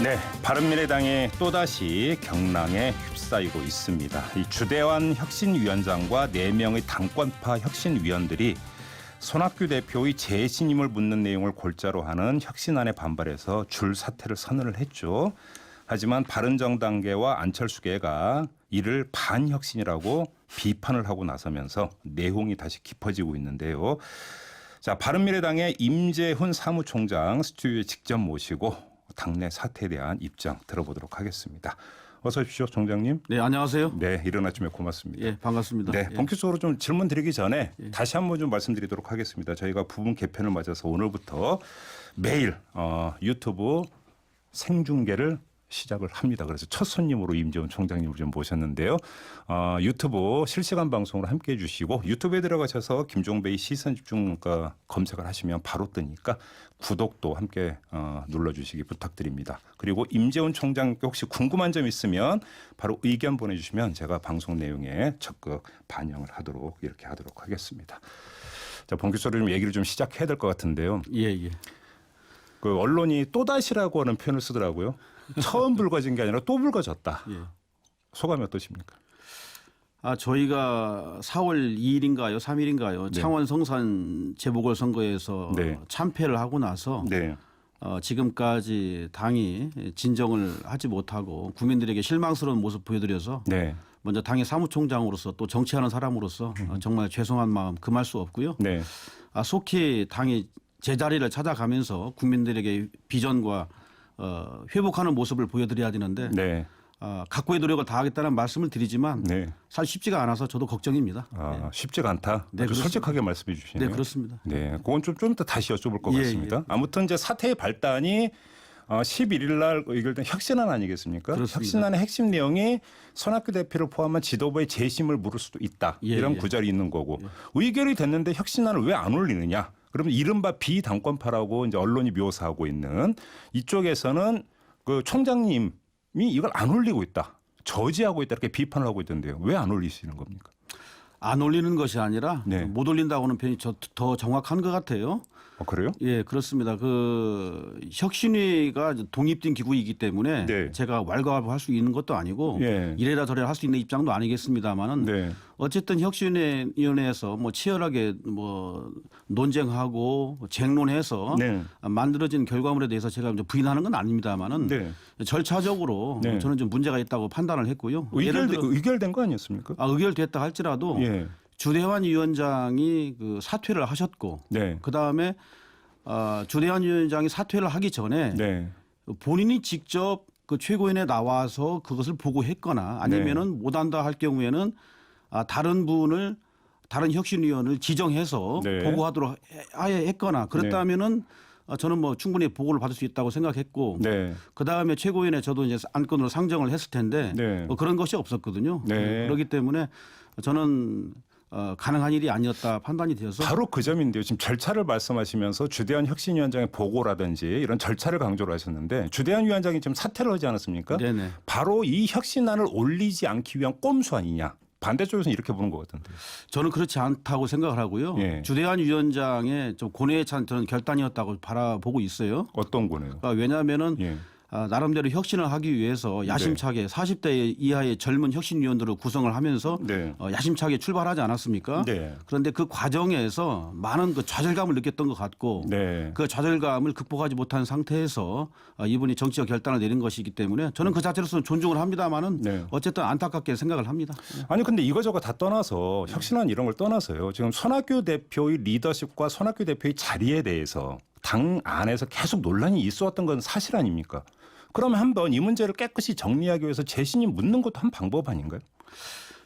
네, 바른미래당이 또다시 경랑에 휩싸이고 있습니다. 이 주대환 혁신위원장과 4명의 당권파 혁신위원들이 손학규 대표의 재신임을 묻는 내용을 골자로 하는 혁신안에 반발해서 줄 사퇴를 선언을 했죠. 하지만 바른정당계와 안철수계가 이를 반혁신이라고 비판을 하고 나서면서 내홍이 다시 깊어지고 있는데요. 자, 바른미래당의 임재훈 사무총장 스튜디오에 직접 모시고 당내 사태에 대한 입장 들어보도록 하겠습니다. 어서 오십시오, 총장님. 네, 안녕하세요. 네, 이른 아침에 고맙습니다. 예, 반갑습니다. 네, 예. 본격적으로 좀 질문 드리기 전에 다시 한번 좀 말씀드리도록 하겠습니다. 저희가 부분 개편을 맞아서 오늘부터 매일 유튜브 생중계를 시작을 합니다. 그래서 첫 손님으로 임재훈 총장님을 좀 모셨는데요. 유튜브 실시간 방송으로 함께해 주시고 유튜브에 들어가셔서 김종배의 시선집중 검색을 하시면 바로 뜨니까 구독도 함께 눌러주시기 부탁드립니다. 그리고 임재훈 총장께 혹시 궁금한 점 있으면 바로 의견 보내주시면 제가 방송 내용에 적극 반영을 하도록 이렇게 하도록 하겠습니다. 자, 본격적으로 좀 얘기를 좀 시작해야 될 것 같은데요. 예. 그 언론이 또다시라고 하는 표현을 쓰더라고요. 처음 불거진 게 아니라 또 불거졌다. 예. 소감이 어떠십니까? 저희가 4월 2일인가요, 3일인가요? 네. 창원 성산 재보궐선거에서 네. 참패를 하고 나서 네. 지금까지 당이 진정을 하지 못하고 국민들에게 실망스러운 모습 보여드려서 네. 먼저 당의 사무총장으로서 또 정치하는 사람으로서 정말 죄송한 마음 금할 수 없고요. 네. 속히 당이 제자리를 찾아가면서 국민들에게 비전과 회복하는 모습을 보여드려야 되는데 네. 각고의 노력을 다하겠다는 말씀을 드리지만 네. 사실 쉽지가 않아서 저도 걱정입니다. 쉽지가 않다. 네, 아주 솔직하게 말씀해 주시네요. 네, 그렇습니다. 네, 그건 좀 이따 다시 여쭤볼 것 예, 같습니다. 예. 아무튼 이제 사태의 발단이 11일 날 의결된 혁신안 아니겠습니까? 그렇습니다. 혁신안의 핵심 내용이 손학규 대표를 포함한 지도부의 재심을 물을 수도 있다. 예, 이런 예. 구절이 있는 거고 의결이 됐는데 혁신안을 왜 안 올리느냐? 그러면 이른바 비당권파라고 이제 언론이 묘사하고 있는 이쪽에서는 그 총장님이 이걸 안 올리고 있다. 저지하고 있다. 이렇게 비판을 하고 있던데요. 왜 안 올리시는 겁니까? 안 올리는 것이 아니라 네. 못 올린다고 하는 편이 더 정확한 것 같아요. 그래요? 예, 그렇습니다. 그 혁신위가 독립된 기구이기 때문에 네. 제가 왈가왈부할 수 있는 것도 아니고 예. 이래라 저래라 할 수 있는 입장도 아니겠습니다만은 네. 어쨌든 혁신위원회에서 뭐 치열하게 뭐 논쟁하고 쟁론해서 네. 만들어진 결과물에 대해서 제가 이제 부인하는 건 아닙니다만은 네. 절차적으로 네. 저는 좀 문제가 있다고 판단을 했고요. 예를 들어 의결된 거 아니었습니까? 의결됐다 할지라도 예. 주대환 위원장이 그 사퇴를 하셨고 네. 그 다음에 주대환 위원장이 사퇴를 하기 전에 네. 본인이 직접 그 최고위원회에 나와서 그것을 보고했거나 아니면은 못한다 할 경우에는 다른 분을 다른 혁신위원을 지정해서 네. 보고하도록 아예 했거나 그랬다면은 저는 뭐 충분히 보고를 받을 수 있다고 생각했고 네. 그 다음에 최고위원회 저도 이제 안건으로 상정을 했을 텐데 네. 뭐 그런 것이 없었거든요. 네. 그렇기 때문에 저는 가능한 일이 아니었다 판단이 되어서 바로 그 점인데요. 지금 절차를 말씀하시면서 주대한 혁신위원장의 보고라든지 이런 절차를 강조를 하셨는데 주대한 위원장이 지금 사퇴를 하지 않았습니까? 네네. 바로 이 혁신안을 올리지 않기 위한 꼼수 아니냐. 반대쪽에서는 이렇게 보는 것 같은데요. 저는 그렇지 않다고 생각을 하고요. 예. 주대한 위원장의 좀 고뇌에 찬 저는 결단이었다고 바라보고 있어요. 어떤 거네요? 왜냐하면은 예. 나름대로 혁신을 하기 위해서 야심차게 40대 이하의 젊은 혁신위원들을 구성을 하면서 네. 야심차게 출발하지 않았습니까? 네. 그런데 그 과정에서 많은 그 좌절감을 느꼈던 것 같고 네. 그 좌절감을 극복하지 못한 상태에서 이분이 정치적 결단을 내린 것이기 때문에 저는 그 자체로서는 존중을 합니다마는 네. 어쨌든 안타깝게 생각을 합니다. 아니 근데 이거저거 다 떠나서 혁신안 이런 걸 떠나서요. 지금 손학규 대표의 리더십과 손학규 대표의 자리에 대해서 당 안에서 계속 논란이 있어왔던 건 사실 아닙니까? 그러면 한번 이 문제를 깨끗이 정리하기 위해서 재신임 묻는 것도 한 방법 아닌가요?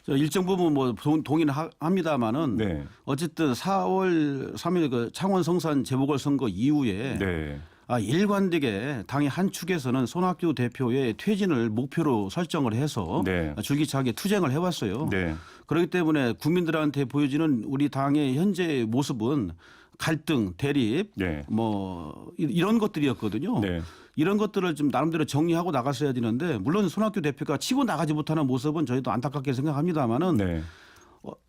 일정 부분 뭐 동의는 합니다마는 네. 어쨌든 4월 3일 그 창원 성산 재보궐선거 이후에 네. 일관되게 당의 한 축에서는 손학규 대표의 퇴진을 목표로 설정을 해서 네. 줄기차게 투쟁을 해왔어요. 네. 그렇기 때문에 국민들한테 보여지는 우리 당의 현재 모습은 갈등, 대립, 네. 뭐 이런 것들이었거든요. 네. 이런 것들을 좀 나름대로 정리하고 나갔어야 되는데 물론 손학규 대표가 치고 나가지 못하는 모습은 저희도 안타깝게 생각합니다만은 네.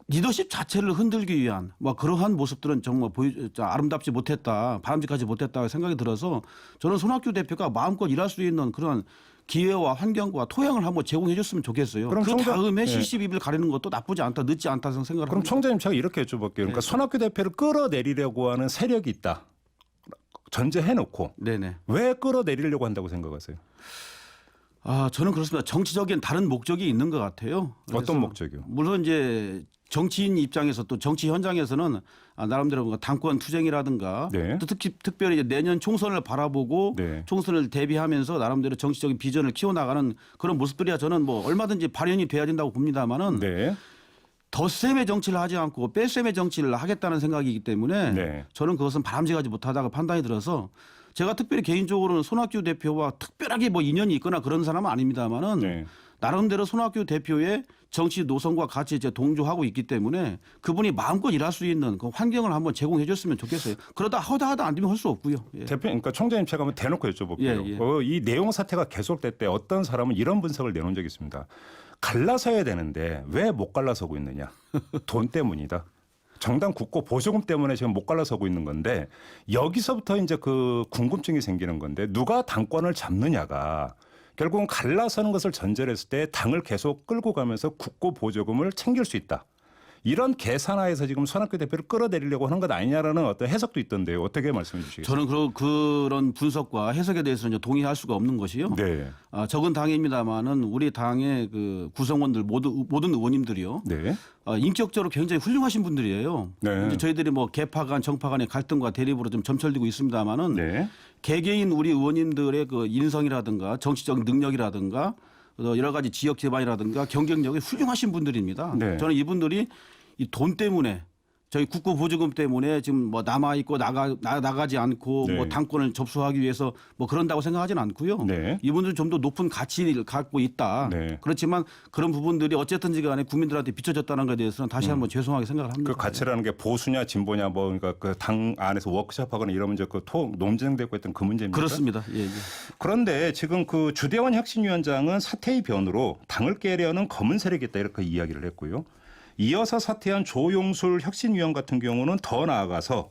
리더십 자체를 흔들기 위한 뭐 그러한 모습들은 정말 아름답지 못했다, 바람직하지 못했다 생각이 들어서 저는 손학규 대표가 마음껏 일할 수 있는 그런 기회와 환경과 토양을 한번 제공해 줬으면 좋겠어요. 그럼 그 다음에 예. 시시비비를 가리는 것도 나쁘지 않다, 늦지 않다 생각을 그럼 합니다. 총장님 제가 이렇게 여쭤볼게요. 그러니까 손학규 대표를 끌어내리려고 하는 세력이 있다. 전제해놓고 네네. 왜 끌어내리려고 한다고 생각하세요? 저는 그렇습니다. 정치적인 다른 목적이 있는 것 같아요. 그래서 어떤 목적이요? 물론 이제 정치인 입장에서 또 정치 현장에서는 나름대로 뭔가 당권 투쟁이라든가 네. 또 특별히 이제 내년 총선을 바라보고 네. 총선을 대비하면서 나름대로 정치적인 비전을 키워나가는 그런 모습들이야 저는 뭐 얼마든지 발현이 돼야 된다고 봅니다만은 네. 덧셈의 정치를 하지 않고 뺄셈의 정치를 하겠다는 생각이기 때문에 네. 저는 그것은 바람직하지 못하다고 판단이 들어서 제가 특별히 개인적으로는 손학규 대표와 특별하게 뭐 인연이 있거나 그런 사람은 아닙니다만은 네. 나름대로 손학규 대표의 정치 노선과 같이 이제 동조하고 있기 때문에 그분이 마음껏 일할 수 있는 그 환경을 한번 제공해 줬으면 좋겠어요. 그러다 하다 안 되면 할 수 없고요. 예. 대표, 그러니까 총장님 제가 한번 대놓고 여쭤볼게요. 예, 예. 이 내용 사태가 계속될 때 어떤 사람은 이런 분석을 내놓은 적이 있습니다. 갈라서야 되는데 왜 못 갈라서고 있느냐? 돈 때문이다. 정당 국고 보조금 때문에 지금 못 갈라서고 있는 건데 여기서부터 이제 그 궁금증이 생기는 건데 누가 당권을 잡느냐가 결국은 갈라서는 것을 전제로 했을 때 당을 계속 끌고 가면서 국고 보조금을 챙길 수 있다. 이런 계산하에서 지금 손학규 대표를 끌어내리려고 하는 것 아니냐라는 어떤 해석도 있던데요. 어떻게 말씀해 주시겠어요? 저는 그런 분석과 해석에 대해서는 이제 동의할 수가 없는 것이요. 네. 적은 당입니다만은 우리 당의 그 구성원들 모든 의원님들이요. 네. 인격적으로 굉장히 훌륭하신 분들이에요. 네. 이제 저희들이 뭐 개파 간 정파 간의 갈등과 대립으로 좀 점철되고 있습니다만은 네. 개개인 우리 의원님들의 그 인성이라든가 정치적 능력이라든가 여러 가지 지역 기반이라든가 경쟁력이 훌륭하신 분들입니다. 네. 저는 이분들이 이 돈 때문에 저희 국고 보조금 때문에 지금 뭐 남아 있고 나가지 않고 네. 뭐 당권을 접수하기 위해서 뭐 그런다고 생각하지는 않고요. 네. 이분들은 좀 더 높은 가치를 갖고 있다. 네. 그렇지만 그런 부분들이 어쨌든지 간에 국민들한테 비춰졌다는 것에 대해서는 다시 한번 죄송하게 생각을 합니다. 그 가치라는 게 보수냐 진보냐 뭐 그러니까 그 당 안에서 워크숍하거나 이러면 이제 그 논쟁되고 있던 그 문제입니다. 그렇습니다. 예, 예. 그런데 지금 그 주대원 혁신위원장은 사퇴의 변으로 당을 깨려는 검은 세력이 있다 이렇게 이야기를 했고요. 이어서 사퇴한 조용술 혁신위원 같은 경우는 더 나아가서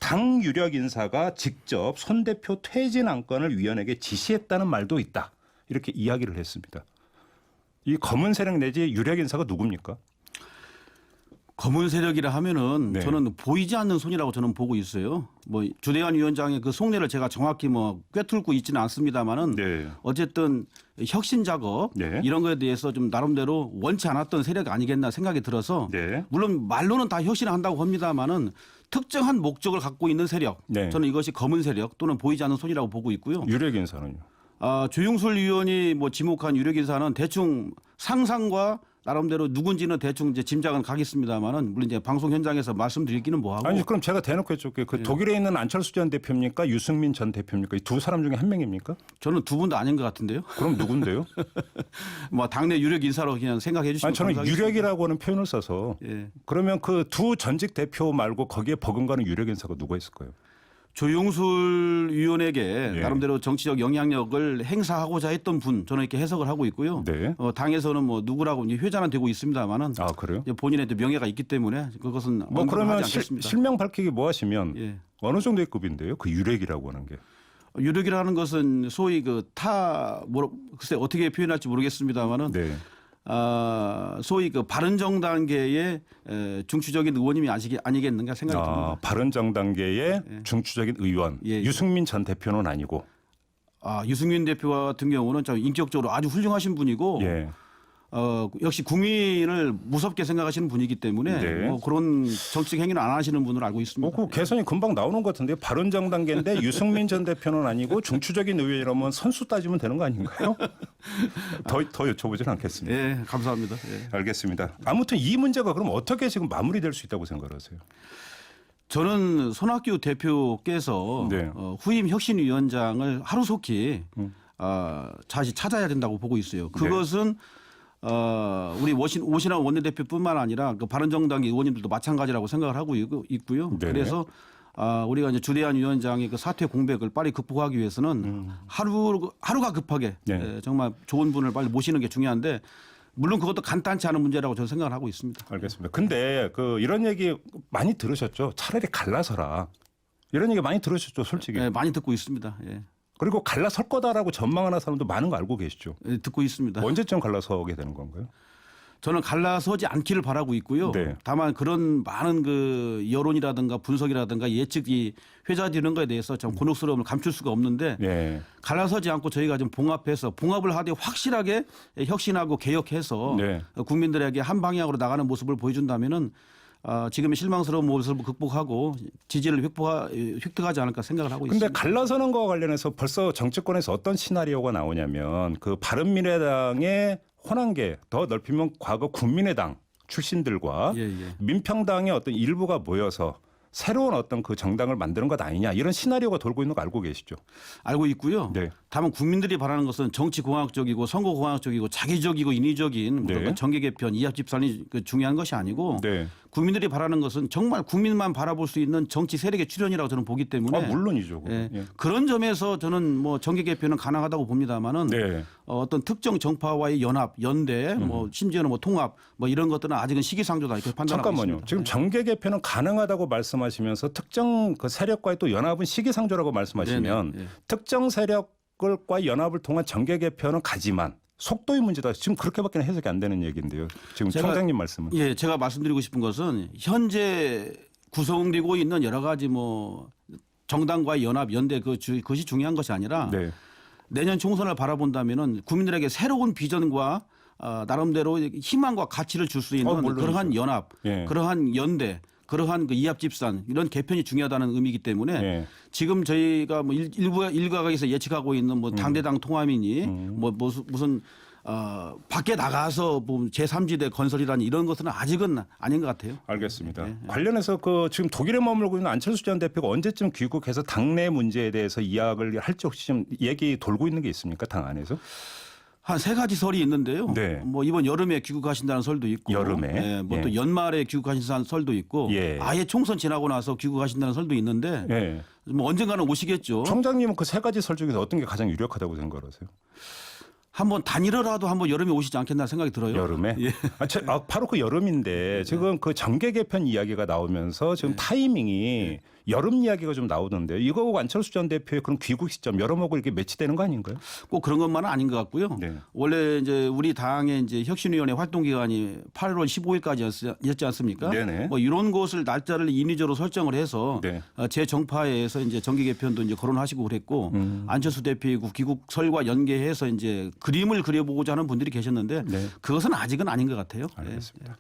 당 유력 인사가 직접 손 대표 퇴진 안건을 위원에게 지시했다는 말도 있다. 이렇게 이야기를 했습니다. 이 검은 세력 내지 유력 인사가 누굽니까? 검은 세력이라 하면은 네. 저는 보이지 않는 손이라고 저는 보고 있어요. 뭐 주대환 위원장의 그 속내를 제가 정확히 뭐 꿰뚫고 있지는 않습니다만은 네. 어쨌든 혁신 작업 네. 이런 거에 대해서 좀 나름대로 원치 않았던 세력이 아니겠나 생각이 들어서 네. 물론 말로는 다 혁신을 한다고 합니다만은 특정한 목적을 갖고 있는 세력 네. 저는 이것이 검은 세력 또는 보이지 않는 손이라고 보고 있고요. 유력 인사는요? 조용술 의원이 뭐 지목한 유력 인사는 대충 상상과 나름대로 누군지는 대충 이제 짐작은 가겠습니다만은 물론 이제 방송 현장에서 말씀드리기는 뭐하고 아니 그럼 제가 대놓고 여쭤볼게요. 그 독일에 있는 안철수 전 대표입니까? 유승민 전 대표입니까? 이 두 사람 중에 한 명입니까? 저는 두 분도 아닌 것 같은데요. 그럼 누군데요? 뭐 당내 유력 인사로 그냥 생각해 주시면 아니 저는 감사하겠습니다. 유력이라고 하는 표현을 써서 예. 그러면 그 두 전직 대표 말고 거기에 버금가는 유력 인사가 누가 있을까요? 조용술 위원에게 예. 나름대로 정치적 영향력을 행사하고자 했던 분 저는 이렇게 해석을 하고 있고요. 네. 당에서는 뭐 누구라고 이제 회자는 되고 있습니다만은 아 그래요? 본인의 또 명예가 있기 때문에 그것은 뭐 언급을 그러면 하지 않겠습니다. 실명 밝히기 뭐 하시면 예. 어느 정도의 급인데요? 그 유력이라고 하는 게. 유력이라는 것은 소위 글쎄 어떻게 표현할지 모르겠습니다만은 네. 소위 그 바른정당계의 중추적인 의원님이 아니겠는가 생각이 듭니다. 바른정당계의 중추적인 의원 예, 예. 유승민 전 대표는 아니고. 유승민 대표 같은 경우는 참 인격적으로 아주 훌륭하신 분이고 예. 역시 국민을 무섭게 생각하시는 분이기 때문에 네. 뭐 그런 정치적 행위는 안 하시는 분으로 알고 있습니다. 그 개선이 금방 나오는 것 같은데 바른정당계인데 유승민 전 대표는 아니고 중추적인 의원이라면 선수 따지면 되는 거 아닌가요? 더 여쭤보지는 않겠습니다. 예, 감사합니다. 예. 알겠습니다. 아무튼 이 문제가 그럼 어떻게 지금 마무리될 수 있다고 생각하세요? 저는 손학규 대표께서 네. 후임 혁신위원장을 하루속히 다시 찾아야 된다고 보고 있어요. 그것은 우리 오신환 원내대표뿐만 아니라 그 바른정당 의원님들도 마찬가지라고 생각을 하고 있고요. 네. 그래서 우리가 이제 주대환 위원장의 그 사퇴 공백을 빨리 극복하기 위해서는 하루가 급하게 네. 정말 좋은 분을 빨리 모시는 게 중요한데 물론 그것도 간단치 않은 문제라고 저는 생각을 하고 있습니다. 알겠습니다. 근데 이런 얘기 많이 들으셨죠? 차라리 갈라서라. 이런 얘기 많이 들으셨죠, 솔직히. 네, 많이 듣고 있습니다. 예. 그리고 갈라설 거다라고 전망하는 사람도 많은 거 알고 계시죠? 예, 듣고 있습니다. 언제쯤 갈라서게 되는 건가요? 저는 갈라서지 않기를 바라고 있고요. 네. 다만 그런 많은 그 여론이라든가 분석이라든가 예측이 회자되는 거에 대해서 참 곤혹스러움을 감출 수가 없는데 네. 갈라서지 않고 저희가 좀 봉합을 하되 확실하게 혁신하고 개혁해서 네. 국민들에게 한 방향으로 나가는 모습을 보여준다면은 지금의 실망스러운 모습을 극복하고 지지를 획득하지 않을까 생각을 하고 근데 있습니다. 갈라서는 거와 관련해서 벌써 정치권에서 어떤 시나리오가 나오냐면 그 바른미래당의 호남계 더 넓히면 과거 국민의당 출신들과 예. 민평당의 어떤 일부가 모여서 새로운 어떤 그 정당을 만드는 것 아니냐 이런 시나리오가 돌고 있는 거 알고 계시죠? 알고 있고요. 네. 다만 국민들이 바라는 것은 정치공학적이고 선거공학적이고 자기적이고 인위적인 네. 정계 개편, 이합 집산이 중요한 것이 아니고 네. 국민들이 바라는 것은 정말 국민만 바라볼 수 있는 정치 세력의 출현이라고 저는 보기 때문에 물론이죠. 예. 예. 그런 점에서 저는 뭐 정계 개편은 가능하다고 봅니다만은 네. 어떤 특정 정파와의 연합, 연대, 뭐 심지어는 뭐 통합, 뭐 이런 것들은 아직은 시기상조다 이렇게 판단하고 잠깐만요. 있습니다. 지금 정계 개편은 가능하다고 말씀하시면서 특정 그 세력과의 또 연합은 시기상조라고 말씀하시면 네네. 예. 특정 세력과 연합을 통한 정계 개편은 가지만 속도의 문제다. 지금 그렇게밖에 해석이 안 되는 얘기인데요. 지금 총장님 말씀은. 예, 제가 말씀드리고 싶은 것은 현재 구성되고 있는 여러 가지 뭐 정당과의 연합, 연대 그것이 중요한 것이 아니라 네. 내년 총선을 바라본다면은 국민들에게 새로운 비전과 나름대로 희망과 가치를 줄 수 있는 물론이죠. 그러한 연합, 예. 그러한 연대, 그러한 그 이합 집산 이런 개편이 중요하다는 의미이기 때문에 예. 지금 저희가 뭐 일각에서 예측하고 있는 뭐 당대당 통합이니 뭐 무슨 밖에 나가서 뭐 제3지대 건설이라는 이런 것은 아직은 아닌 것 같아요. 알겠습니다. 관련해서 그 지금 독일에 머물고 있는 안철수 전 대표가 언제쯤 귀국해서 당내 문제에 대해서 이야기를 할지 혹시 좀 얘기 돌고 있는 게 있습니까? 당 안에서? 한 세 가지 설이 있는데요. 네. 뭐 이번 여름에 귀국하신다는 설도 있고, 여름에? 뭐 또 예. 연말에 귀국하신다는 설도 있고, 예. 아예 총선 지나고 나서 귀국하신다는 설도 있는데, 예. 뭐 언젠가는 오시겠죠. 총장님은 그 세 가지 설 중에서 어떤 게 가장 유력하다고 생각하세요? 한번 단일화라도 한번 여름에 오시지 않겠나 생각이 들어요. 여름에? 예. 바로 그 여름인데 지금 그 정계 개편 이야기가 나오면서 지금 타이밍이 여름 이야기가 좀 나오던데 이거 안철수 전 대표의 그런 귀국 시점 여름하고 이렇게 매치되는 거 아닌가요? 꼭 그런 것만은 아닌 것 같고요. 네. 원래 이제 우리 당의 이제 혁신위원회 활동 기간이 8월 15일까지였지 않습니까? 네네. 뭐 이런 것을 날짜를 인위적으로 설정을 해서 네. 제 정파에서 이제 정기 개편도 이제 거론하시고 그랬고 안철수 대표의 귀국설과 연계해서 이제 그림을 그려보고자 하는 분들이 계셨는데 네. 그것은 아직은 아닌 것 같아요. 알겠습니다.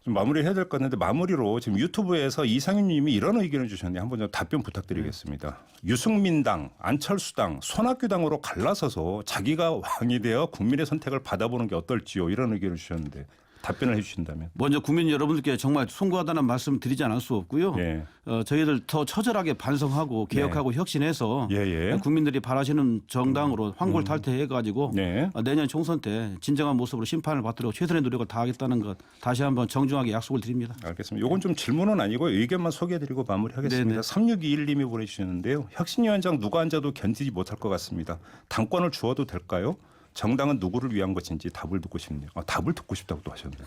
좀 마무리해야 될 것 같은데 마무리로 지금 유튜브에서 이상윤 님이 이런 의견을 주셨는데 한번 좀 답변 부탁드리겠습니다. 유승민당, 안철수당, 손학규당으로 갈라서서 자기가 왕이 되어 국민의 선택을 받아보는 게 어떨지요. 이런 의견을 주셨는데 답변을 해 주신다면. 먼저 국민 여러분들께 정말 송구하다는 말씀 드리지 않을 수 없고요. 예. 저희들 더 처절하게 반성하고 개혁하고 혁신해서 예. 국민들이 바라시는 정당으로 환골탈태해가지고 네. 내년 총선 때 진정한 모습으로 심판을 받도록 최선의 노력을 다하겠다는 것 다시 한번 정중하게 약속을 드립니다. 알겠습니다. 이건 좀 질문은 아니고 의견만 소개해드리고 마무리하겠습니다. 네네. 3621님이 보내주셨는데요. 혁신위원장 누가 앉아도 견디지 못할 것 같습니다. 당권을 주어도 될까요? 정당은 누구를 위한 것인지 답을 듣고 싶네요. 답을 듣고 싶다고 또 하셨네요.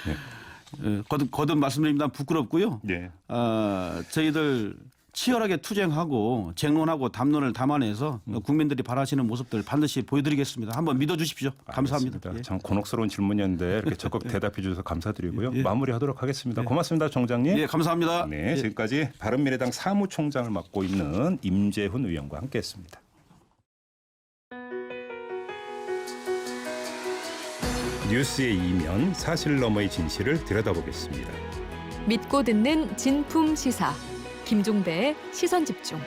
네. 거듭 말씀드립니다. 부끄럽고요. 네. 저희들 치열하게 투쟁하고 쟁론하고 담론을 담아내서 국민들이 바라시는 모습들 반드시 보여드리겠습니다. 한번 믿어주십시오. 감사합니다. 알겠습니다. 예. 참 곤혹스러운 질문이었는데 이렇게 적극 대답해 주셔서 감사드리고요. 마무리하도록 하겠습니다. 고맙습니다, 총장님. 예, 감사합니다. 네, 예. 지금까지 바른미래당 사무총장을 맡고 있는 임재훈 의원과 함께했습니다. 뉴스의 이면 사실 너머의 진실을 들여다보겠습니다. 믿고 듣는 진품 시사 김종배의 시선 집중.